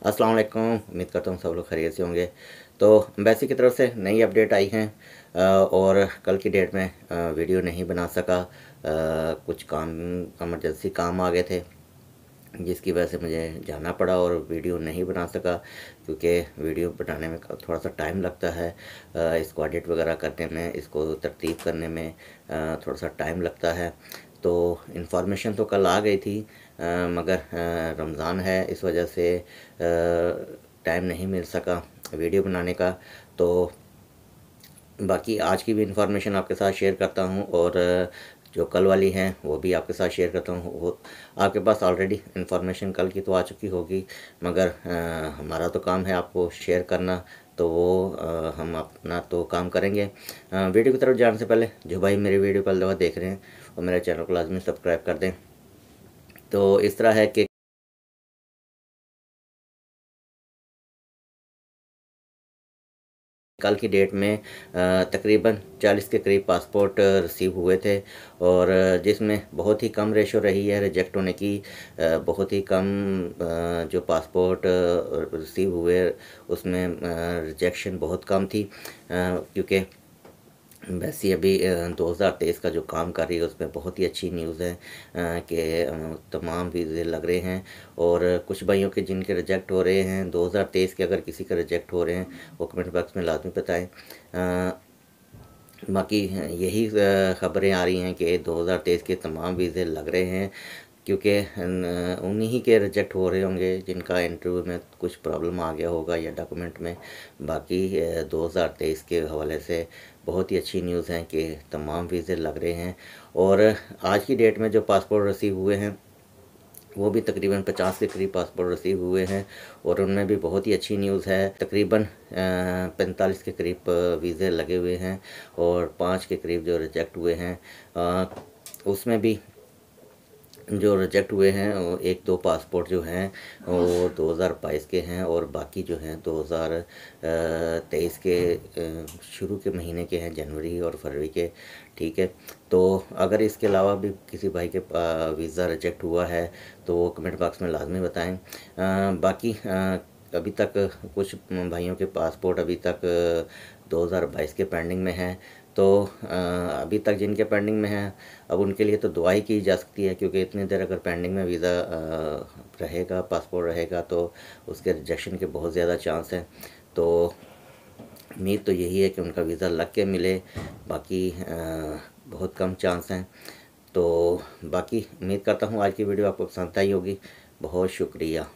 अस्सलाम वालेकुम। उम्मीद करता हूँ सब लोग खैरियत से होंगे। तो एम्बेसी की तरफ से नई अपडेट आई हैं और कल की डेट में वीडियो नहीं बना सका। कुछ काम इमरजेंसी काम आ गए थे जिसकी वजह से मुझे जाना पड़ा और वीडियो नहीं बना सका, क्योंकि वीडियो बनाने में थोड़ा सा टाइम लगता है। इसको एडिट वगैरह करने में, इसको तरतीब करने में थोड़ा सा टाइम लगता है। तो इन्फॉर्मेशन तो कल आ गई थी, मगर रमज़ान है इस वजह से टाइम नहीं मिल सका वीडियो बनाने का। तो बाकी आज की भी इन्फॉर्मेशन आपके साथ शेयर करता हूँ और जो कल वाली हैं वो भी आपके साथ शेयर करता हूँ। वो आपके पास ऑलरेडी इन्फॉर्मेशन कल की तो आ चुकी होगी, मगर हमारा तो काम है आपको शेयर करना, तो वो हम अपना तो काम करेंगे। वीडियो की तरफ जाने से पहले जो भाई मेरी वीडियो पहली दफ़ा देख रहे हैं वो मेरे चैनल को लाजमी सब्सक्राइब कर दें। तो इस तरह है कि कल की डेट में तकरीबन 40 के करीब पासपोर्ट रिसीव हुए थे, और जिसमें बहुत ही कम रेशो रही है रिजेक्ट होने की। बहुत ही कम जो पासपोर्ट रिसीव हुए उसमें रिजेक्शन बहुत कम थी, क्योंकि वैसे अभी 2023 का जो काम कर रही है उसमें बहुत ही अच्छी न्यूज़ है कि तमाम वीज़े लग रहे हैं। और कुछ भाइयों के जिनके रिजेक्ट हो रहे हैं 2023 के, अगर किसी का रिजेक्ट हो रहे हैं वो कमेंट बॉक्स में लाजमी बताएं। बाकी यही ख़बरें आ रही हैं कि 2023 के तमाम वीज़े लग रहे हैं, क्योंकि उन्हीं ही के रिजेक्ट हो रहे होंगे जिनका इंटरव्यू में कुछ प्रॉब्लम आ गया होगा या डॉक्यूमेंट में। बाकी 2023 के हवाले से बहुत ही अच्छी न्यूज़ है कि तमाम वीज़े लग रहे हैं। और आज की डेट में जो पासपोर्ट रिसीव हुए हैं वो भी तकरीबन 50 के करीब पासपोर्ट रिसीव हुए हैं, और उनमें भी बहुत ही अच्छी न्यूज़ है। तकरीबन 45 के करीब वीज़े लगे हुए हैं, और 5 के करीब जो रिजेक्ट हुए हैं उसमें भी जो रिजेक्ट हुए हैं वो एक दो पासपोर्ट जो हैं वो 2022 के हैं, और बाकी जो हैं 2023 के शुरू के महीने के हैं, जनवरी और फरवरी के। ठीक है, तो अगर इसके अलावा भी किसी भाई के वीज़ा रिजेक्ट हुआ है तो वो कमेंट बॉक्स में लाजमी बताएं। बाकी अभी तक कुछ भाइयों के पासपोर्ट अभी तक 2022 के पेंडिंग में हैं। तो अभी तक जिनके पेंडिंग में हैं अब उनके लिए तो दुआ ही की जा सकती है, क्योंकि इतनी देर अगर पेंडिंग में वीज़ा रहेगा, पासपोर्ट रहेगा, तो उसके रिजेक्शन के बहुत ज़्यादा चांस हैं। तो उम्मीद तो यही है कि उनका वीज़ा लग के मिले, बाकी बहुत कम चांस हैं। तो बाकी उम्मीद करता हूँ आज की वीडियो आपको पसंद आई होगी। बहुत शुक्रिया।